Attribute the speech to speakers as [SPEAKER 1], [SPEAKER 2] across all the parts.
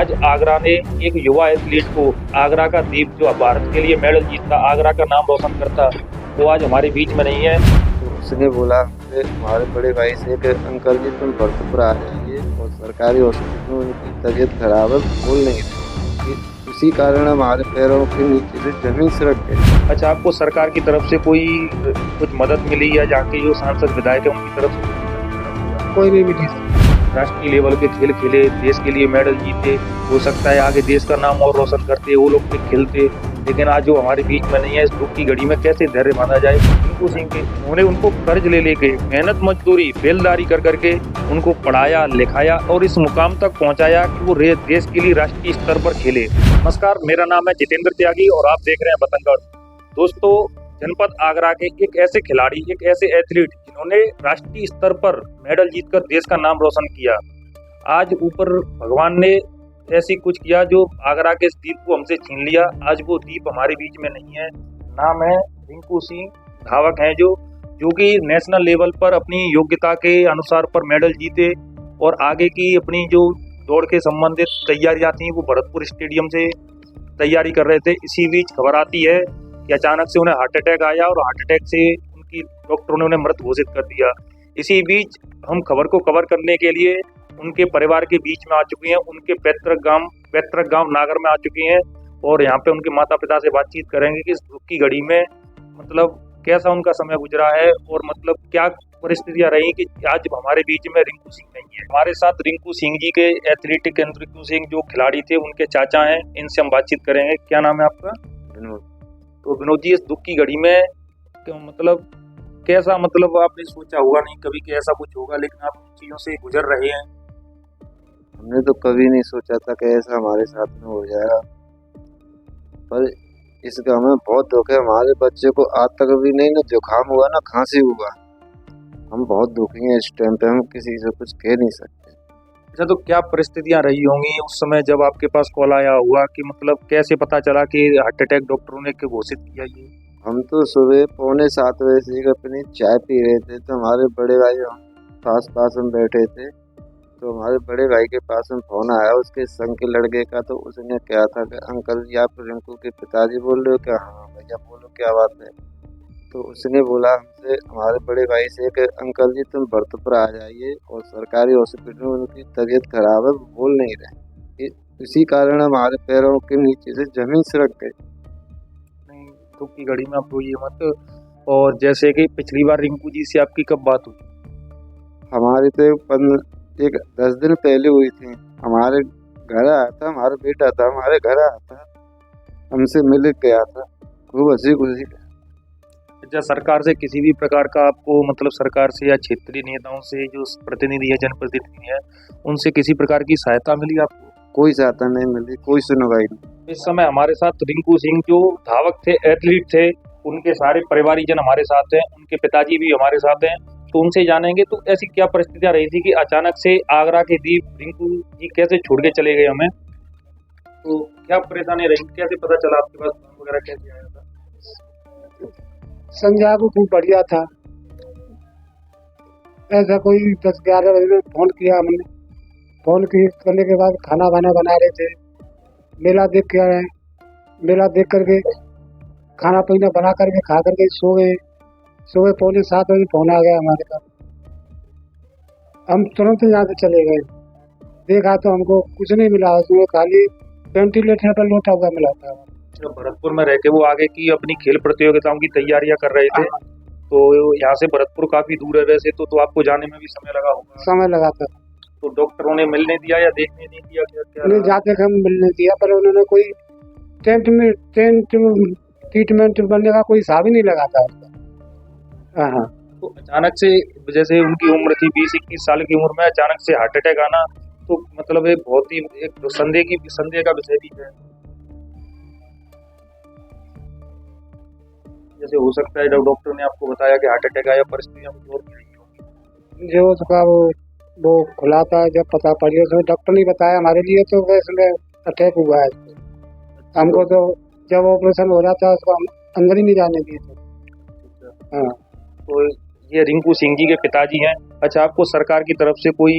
[SPEAKER 1] आज आगरा ने एक युवा एथलीट को, आगरा का दीप जो भारत के लिए मेडल जीतता, आगरा का नाम रोशन करता, वो आज हमारे बीच में नहीं है।
[SPEAKER 2] तो उसने बोला हमसे, हमारे बड़े भाई से, कि अंकल जी तुम भरतपुर आ जाइए और सरकारी हॉस्पिटल में उनकी तबीयत खराब है, बोल नहीं रहे। इसी कारण हमारे पैरों के नीचे से जमीन सरक गई।
[SPEAKER 1] अच्छा, आपको सरकार की तरफ से कोई कुछ मदद मिली या जहाँ के जो सांसद विधायक है उनकी तरफ से?
[SPEAKER 2] कोई नहीं मिली।
[SPEAKER 1] राष्ट्रीय लेवल के खेल खेले, देश के लिए मेडल जीते, हो सकता है आगे देश का नाम और रोशन करते, वो लोग भी खेलते, लेकिन आज जो हमारे बीच में नहीं है, इस दुख की घड़ी में कैसे धैर्य बांधा जाए। रिंकू सिंह के उन्होंने उनको कर्ज ले लेके मेहनत मजदूरी बेलदारी कर करके उनको पढ़ाया लिखाया और इस मुकाम तक पहुंचाया कि वो देश के लिए राष्ट्रीय स्तर पर खेले। नमस्कार, मेरा नाम है जितेंद्र त्यागी और आप देख रहे हैं बतंगड़। दोस्तों, जनपद आगरा के एक ऐसे खिलाड़ी, एक ऐसे एथलीट जिन्होंने राष्ट्रीय स्तर पर मेडल जीतकर देश का नाम रोशन किया, आज ऊपर भगवान ने ऐसी कुछ किया जो आगरा के इस दीप को हमसे छीन लिया। आज वो दीप हमारे बीच में नहीं है। नाम है रिंकू सिंह, धावक हैं जो कि नेशनल लेवल पर अपनी योग्यता के अनुसार पर मेडल जीते और आगे की अपनी जो दौड़ के संबंधित तैयारियां थी वो भरतपुर स्टेडियम से तैयारी कर रहे थे। इसी बीच खबर आती है कि अचानक से उन्हें हार्ट अटैक आया और हार्ट अटैक से उनकी डॉक्टरों ने उन्हें मृत घोषित कर दिया। इसी बीच हम खबर को कवर करने के लिए उनके परिवार के बीच में आ चुके हैं, उनके पैतृक गांव नागर में आ चुके हैं और यहाँ पे उनके माता पिता से बातचीत करेंगे कि इस दुख की घड़ी में मतलब कैसा उनका समय गुजरा है और मतलब क्या परिस्थितियां रही कि आज हमारे बीच में रिंकू सिंह नहीं है। हमारे साथ रिंकू सिंह जी के एथलेटिक रिंकू सिंह जो खिलाड़ी थे उनके चाचा हैं, इनसे हम बातचीत करेंगे। क्या नाम है आपका? तो विनोद जी, इस दुख की घड़ी में मतलब कैसा, मतलब आपने सोचा होगा नहीं कभी कि ऐसा कुछ होगा, लेकिन आप इन चीजों से गुजर रहे हैं।
[SPEAKER 2] हमने तो कभी नहीं सोचा था कि ऐसा हमारे साथ में हो जाएगा, पर इसका हमें बहुत दुख है। हमारे बच्चे को आज तक भी नहीं ना जुकाम हुआ ना खांसी हुआ। हम बहुत दुखी हैं। इस टाइम पे हम किसी से कुछ कह नहीं सकते।
[SPEAKER 1] अच्छा, तो क्या परिस्थितियां रही होंगी उस समय जब आपके पास कॉल आया हुआ कि मतलब कैसे पता चला कि हार्ट अटैक डॉक्टरों ने घोषित किया ये?
[SPEAKER 2] हम तो सुबह 6:45 बजे अपनी चाय पी रहे थे, तो हमारे बड़े भाई पास हम बैठे थे, तो हमारे बड़े भाई के पास में फोन आया उसके संग के लड़के का। तो उसने कहा था कि अंकल जी आप रिंकू के पिताजी बोल रहे हो क्या? हाँ भैया बोलो क्या बात है। तो उसने बोला हमसे, हमारे बड़े भाई से, कि अंकल जी तुम भरतपुर आ जाइए और सरकारी हॉस्पिटल में उनकी तबीयत खराब है, बोल नहीं रहे। इसी कारण हमारे पैरों के नीचे से जमीन सरक गई।
[SPEAKER 1] नहीं, दुख की घड़ी में आप रोइए मत। और जैसे कि पिछली बार रिंकू जी से आपकी कब बात हुई?
[SPEAKER 2] हमारी तो एक 10 दिन पहले हुई थी। हमारे घर आया था, हमारा बेटा था, हमारे घर आया था, हमसे मिल गया था, खूब हंसी खुशी।
[SPEAKER 1] अच्छा, सरकार से किसी भी प्रकार का आपको, मतलब सरकार से या क्षेत्रीय नेताओं से जो प्रतिनिधि है, जनप्रतिनिधि है, उनसे किसी प्रकार की सहायता मिली आपको?
[SPEAKER 2] कोई सहायता नहीं मिली, कोई सुनवाई नहीं।
[SPEAKER 1] इस समय हमारे साथ रिंकू सिंह जो धावक थे, एथलीट थे, उनके सारे परिवारीजन हमारे साथ हैं, उनके पिताजी भी हमारे साथ हैं, तो उनसे जानेंगे तो ऐसी क्या परिस्थितियां रही थी कि अचानक से आगरा के दीप रिंकू जी कैसे छोड़ के चले गए हमें, तो क्या परेशानी रही, कैसे पता चला आपके पास फोन वगैरह कैसे आया था?
[SPEAKER 3] संध्या को खूब बढ़िया था। ऐसा कोई 10-11 बजे फोन किया हमने। फोन करने के बाद खाना वाना बना रहे थे, मेला देख के आए। मेला देख करके खाना पीना बना करके खा करके सो गए। सुबह 6:45 बजे फोन आ गया हमारे पास। हम तुरंत यहाँ से चले गए। देखा तो हमको कुछ नहीं मिला, उसमें खाली वेंटिलेटर पर लोटा हुआ मिला था।
[SPEAKER 1] भरतपुर में रह के वो आगे की अपनी खेल प्रतियोगिताओं की तैयारियां कर रहे थे, तो यहाँ से भरतपुर काफी दूर है वैसे तो आपको जाने में भी समय लगा होगा।
[SPEAKER 3] समय लगा था।
[SPEAKER 1] तो डॉक्टरों ने मिलने दिया या देखने नहीं दिया? क्या
[SPEAKER 3] नहीं, जाते हम मिलने दिया, पर उन्होंने कोई टेंट ट्रीटमेंट बनने का कोई हिसाब ही नहीं लगा था। हाँ,
[SPEAKER 1] तो अचानक से, जैसे उनकी उम्र थी 20-21 साल की उम्र में अचानक से हार्ट अटैक आना, तो मतलब एक बहुत ही एक संदेह का विषय भी है। जैसे हो सकता है जब डॉक्टर ने आपको बताया कि हार्ट अटैक आया, परिस्थितियां कुछ और भी रही होंगी।
[SPEAKER 3] जो उसका वो खुला था, जब पता पड़ी उसमें डॉक्टर ने बताया हमारे लिए, तो वैसे अटैक हुआ है। हमको तो जब ऑपरेशन हो रहा था उसको हम अंदर ही नहीं जाने दिए थे। हाँ,
[SPEAKER 1] तो ये रिंकू सिंह जी के पिताजी हैं। अच्छा, आपको सरकार की तरफ से कोई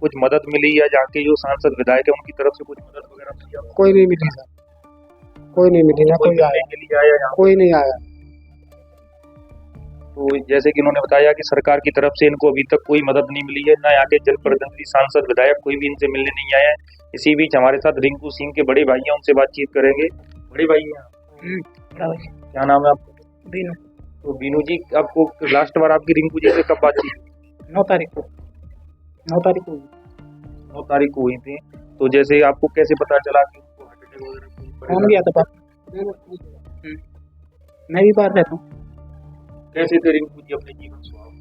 [SPEAKER 1] कुछ मदद मिली या जहाँ के जो सांसद विधायक है उनकी तरफ से कुछ मदद वगैरह मिली आपको?
[SPEAKER 3] कोई नहीं मिली सर, कोई नहीं मिली ना, कोई
[SPEAKER 1] मिलने
[SPEAKER 3] आया,
[SPEAKER 1] के लिए आया यहाँ?
[SPEAKER 3] कोई नहीं आया।
[SPEAKER 1] तो जैसे कि उन्होंने बताया कि सरकार की तरफ से इनको अभी तक कोई मदद नहीं मिली है, ना यहाँ के जनप्रतिनिधि सांसद विधायक कोई भी इनसे मिलने नहीं आया है। इसी बीच हमारे साथ रिंकू सिंह के बड़े भाई हैं, उनसे बातचीत करेंगे। बड़े भाई हैं, क्या नाम है आपका?
[SPEAKER 3] बीनू।
[SPEAKER 1] तो बीनू जी, आपको लास्ट बार आपकी रिंकू जी से कब बातचीत हुई?
[SPEAKER 3] 9 तारीख को 9 तारीख को
[SPEAKER 1] 9 तारीख को हुई थी। तो जैसे आपको कैसे पता चला कि उनको हार्ट अटैक वगैरह
[SPEAKER 3] फोन गया था पास, मैं भी बाहर रहता हूँ।
[SPEAKER 1] कैसे थे रिंकू जी अपने जीवन स्वभाव?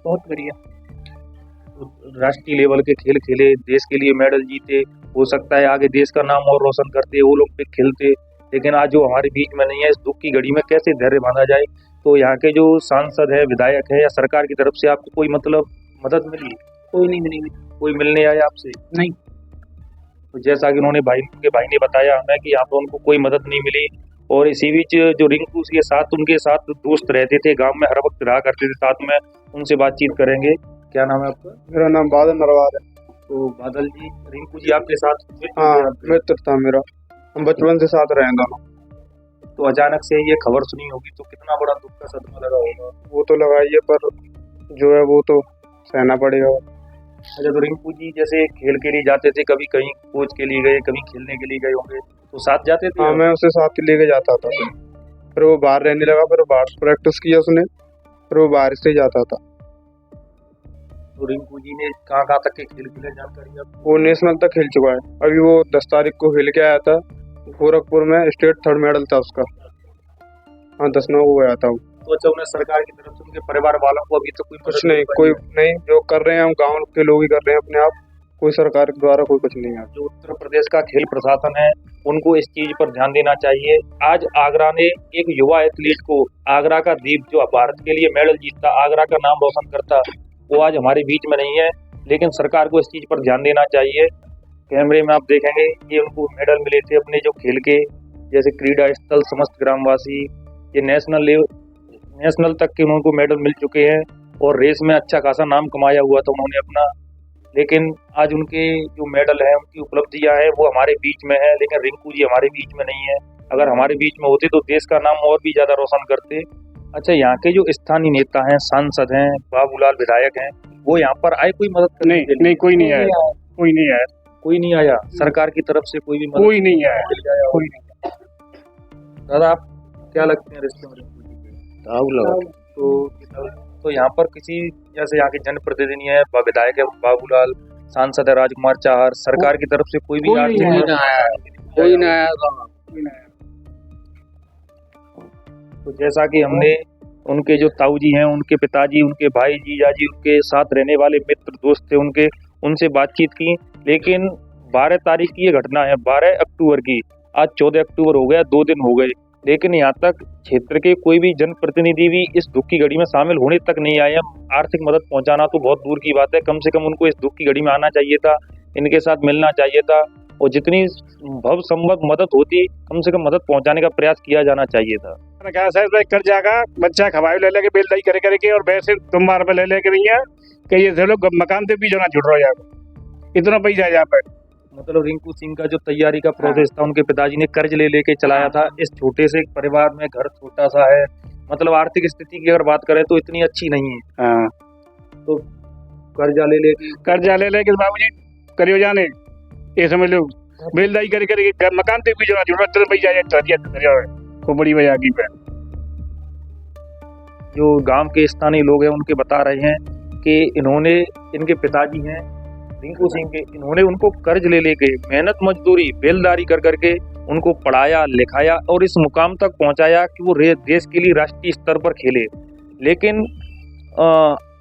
[SPEAKER 3] बहुत बढ़िया।
[SPEAKER 1] तो राष्ट्रीय लेवल के खेल खेले, देश के लिए मेडल जीते, हो सकता है आगे देश का नाम और रोशन करते, ओलंपिक खेलते, लेकिन आज जो हमारे बीच में नहीं है, इस दुख की घड़ी में कैसे धैर्य बांधा जाए? तो यहाँ के जो सांसद है, विधायक है या सरकार की तरफ से आपको कोई मतलब मदद मिली?
[SPEAKER 3] कोई नहीं मिली।
[SPEAKER 1] कोई मिलने आया आपसे?
[SPEAKER 3] नहीं।
[SPEAKER 1] तो जैसा कि उन्होंने उनके भाई ने बताया हमें कि यहाँ पर उनको कोई मदद नहीं मिली। और इसी बीच जो रिंकू के साथ उनके साथ दोस्त रहते थे, गांव में हर वक्त रहा करते थे साथ में, उनसे बातचीत करेंगे। क्या नाम है आपका?
[SPEAKER 3] मेरा नाम बादल नरवार है।
[SPEAKER 1] तो बादल जी, रिंकू जी आपके साथ
[SPEAKER 3] हाँ, मित्र था मेरा, हम बचपन से साथ रहे दोनों।
[SPEAKER 1] तो अचानक से ये खबर सुनी होगी तो कितना बड़ा दुख का सदमा लगा होगा?
[SPEAKER 3] वो तो लगाइए, पर जो है वो तो सहना पड़ेगा।
[SPEAKER 1] अच्छा, तो रिंकू जी जैसे खेल के लिए जाते थे, कभी कहीं कोच के लिए गए, कभी खेलने के लिए गए होंगे, तो साथ जाते थे?
[SPEAKER 3] हाँ, मैं उसे साथ लेके जाता था, फिर वो बाहर रहने लगा, फिर बाहर प्रैक्टिस किया उसने, फिर वो बाहर से जाता था।
[SPEAKER 1] तो रिंकू जी ने कहाँ तक के खेल खेले, जानकारी आपको?
[SPEAKER 3] वो नेशनल तक खेल चुका है। अभी वो 10 तारीख को खेल के आया था गोरखपुर में, स्टेट 3rd मेडल था उसका। हाँ, 10 को गया था वो।
[SPEAKER 1] तो अच्छा, उन्हें सरकार की तरफ से उनके परिवार वालों को अभी तक कोई
[SPEAKER 3] कुछ
[SPEAKER 1] मदद
[SPEAKER 3] नहीं,
[SPEAKER 1] पाई
[SPEAKER 3] कोई
[SPEAKER 1] है?
[SPEAKER 3] नहीं, जो कर रहे हैं हम गांव के लोग ही कर रहे हैं अपने आप, कोई सरकार के द्वारा कोई कुछ नहीं है।
[SPEAKER 1] जो उत्तर प्रदेश का खेल प्रशासन है उनको इस चीज पर ध्यान देना चाहिए। आज आगरा ने एक युवा एथलीट को, आगरा का दीप जो भारत के लिए मेडल जीतता, आगरा का नाम रोशन करता, वो आज हमारे बीच में नहीं है, लेकिन सरकार को इस चीज पर ध्यान देना चाहिए। कैमरे में आप देखेंगे ये उनको मेडल मिले थे अपने जो खेल के, जैसे क्रीड़ा स्थल, समस्त ग्रामवासी, ये नेशनल तक के उनको मेडल मिल चुके हैं और रेस में अच्छा खासा नाम कमाया हुआ था उन्होंने अपना। लेकिन आज उनके जो मेडल है, उनकी उपलब्धियां हैं, वो हमारे बीच में है, लेकिन रिंकू जी हमारे बीच में नहीं है। अगर हमारे बीच में होते तो देश का नाम और भी ज्यादा रोशन करते। अच्छा, यहाँ के जो स्थानीय नेता हैं, सांसद हैं, बाबूलाल विधायक हैं, वो यहाँ पर आए कोई मदद करने के लिए?
[SPEAKER 3] नहीं, कोई नहीं आया, कोई नहीं आया,
[SPEAKER 1] कोई नहीं आया। सरकार की तरफ से कोई भी मदद
[SPEAKER 3] कोई नहीं आया,
[SPEAKER 1] कोई नहीं। दादा, आप क्या लगते हैं रिश्ते में रिंकू जी के? तो यहाँ पर किसी जैसे यहाँ के जनप्रतिनिधि है, विधायक है बाबूलाल, सांसद है राजकुमार चाहर, सरकार की तरफ से कोई भी आर्थिक मदद?
[SPEAKER 3] कोई नहीं आया।
[SPEAKER 1] तो जैसा कि हमने उनके जो ताऊ जी हैं, उनके पिताजी, उनके भाई, जीजा जी, उनके साथ रहने वाले मित्र दोस्त थे उनके, उनसे बातचीत की, लेकिन 12 तारीख की ये घटना है, 12 अक्टूबर की, आज 14 अक्टूबर हो गया, 2 दिन हो गए, लेकिन यहाँ तक क्षेत्र के कोई भी जनप्रतिनिधि भी इस दुख की घड़ी में शामिल होने तक नहीं आए। आर्थिक मदद पहुंचाना तो बहुत दूर की बात है, कम से कम उनको इस दुख की घड़ी में आना चाहिए था, इनके साथ मिलना चाहिए था, और जितनी भव संभव मदद होती, कम से कम मदद पहुंचाने का प्रयास किया जाना चाहिए था।
[SPEAKER 3] क्या साहब कर जाएगा, बच्चा खवाई ले लेके बेल दही करे करके, और वैसे तुम बार पे ले लेके नहीं है कि ये लोग मकान से भी जो ना छुट रहा जाएगा, इतना पैसा यहाँ पे।
[SPEAKER 1] मतलब रिंकू सिंह का जो तैयारी का प्रोसेस था, उनके पिताजी ने कर्ज ले लेके चलाया था। इस छोटे से परिवार में, घर छोटा सा है, मतलब आर्थिक स्थिति की अगर बात करें तो इतनी अच्छी नहीं है। तो कर्जा ले लेके
[SPEAKER 3] बाबूजी करियो जाने, ये समझ लो बेलदाई करे करके मकान से भी जो ना छुट रहा पैसा को बड़ी वजह की पे।
[SPEAKER 1] जो गांव के स्थानीय लोग हैं उनके बता रहे हैं कि इनके पिताजी हैं रिंकू सिंह के, इन्होंने उनको कर्ज ले लेके मेहनत मजदूरी बेलदारी कर करके उनको पढ़ाया लिखाया और इस मुकाम तक पहुंचाया कि वो देश के लिए राष्ट्रीय स्तर पर खेले। लेकिन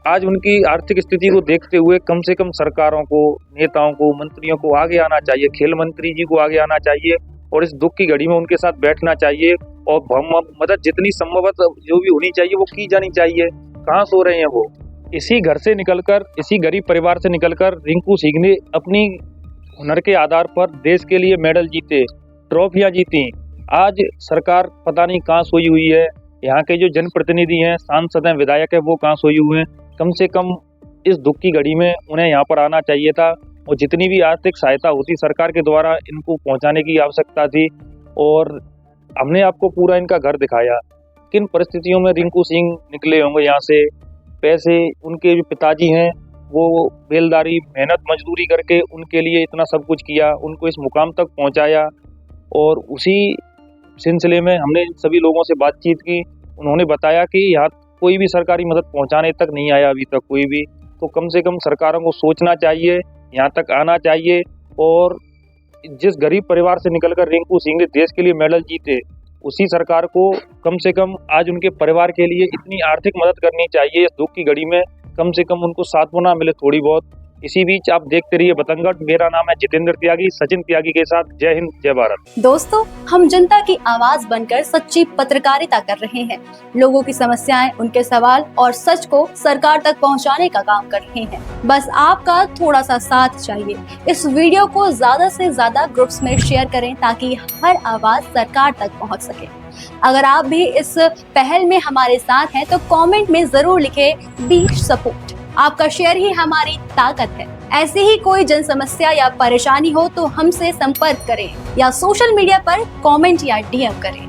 [SPEAKER 1] आज उनकी आर्थिक स्थिति को देखते हुए कम से कम सरकारों को, नेताओं को, मंत्रियों को आगे आना चाहिए, खेल मंत्री जी को आगे आना चाहिए और इस दुख की घड़ी में उनके साथ बैठना चाहिए और मदद जितनी संभवतः जो भी होनी चाहिए वो की जानी चाहिए। कहाँ सो रहे हैं वो? इसी घर से निकलकर, इसी गरीब परिवार से निकलकर रिंकू सिंह ने अपनी हुनर के आधार पर देश के लिए मेडल जीते, ट्रॉफियां जीती। आज सरकार पता नहीं कहाँ सोई हुई है यहाँ के जो जनप्रतिनिधि हैं, सांसद हैं, विधायक है, वो कहाँ सोए हुए हैं। कम से कम इस दुख की घड़ी में उन्हें यहाँ पर आना चाहिए था और जितनी भी आर्थिक सहायता होती सरकार के द्वारा इनको पहुँचाने की आवश्यकता थी। और हमने आपको पूरा इनका घर दिखाया, किन परिस्थितियों में रिंकू सिंह निकले होंगे यहाँ से। पैसे उनके जो पिताजी हैं वो बेलदारी मेहनत मजदूरी करके उनके लिए इतना सब कुछ किया, उनको इस मुकाम तक पहुँचाया। और उसी सिलसिले में हमने सभी लोगों से बातचीत की, उन्होंने बताया कि यहाँ कोई भी सरकारी मदद पहुँचाने तक नहीं आया अभी तक कोई भी। तो कम से कम सरकारों को सोचना चाहिए, यहाँ तक आना चाहिए। और जिस गरीब परिवार से निकलकर रिंकू सिंह ने देश के लिए मेडल जीते, उसी सरकार को कम से कम आज उनके परिवार के लिए इतनी आर्थिक मदद करनी चाहिए। इस दुख की घड़ी में कम से कम उनको सांत्वना मिले थोड़ी बहुत। इसी बीच आप देखते रहिए बतंगड़। मेरा नाम है जितेंद्र त्यागी, सचिन त्यागी के साथ। जय हिंद, जय भारत।
[SPEAKER 4] दोस्तों, हम जनता की आवाज बनकर सच्ची पत्रकारिता कर रहे हैं। लोगों की समस्याएं, उनके सवाल और सच को सरकार तक पहुंचाने का काम कर रहे हैं। बस आपका थोड़ा सा साथ चाहिए। इस वीडियो को ज्यादा से ज्यादा ग्रुप्स में शेयर करें ताकि हर आवाज सरकार तक पहुंच सके। अगर आप भी इस पहल में हमारे साथ हैं तो कमेंट में जरूर लिखें बी सपोर्ट। आपका शेयर ही हमारी ताकत है। ऐसी ही कोई जन समस्या या परेशानी हो तो हमसे संपर्क करें या सोशल मीडिया पर कमेंट या डीएम करें।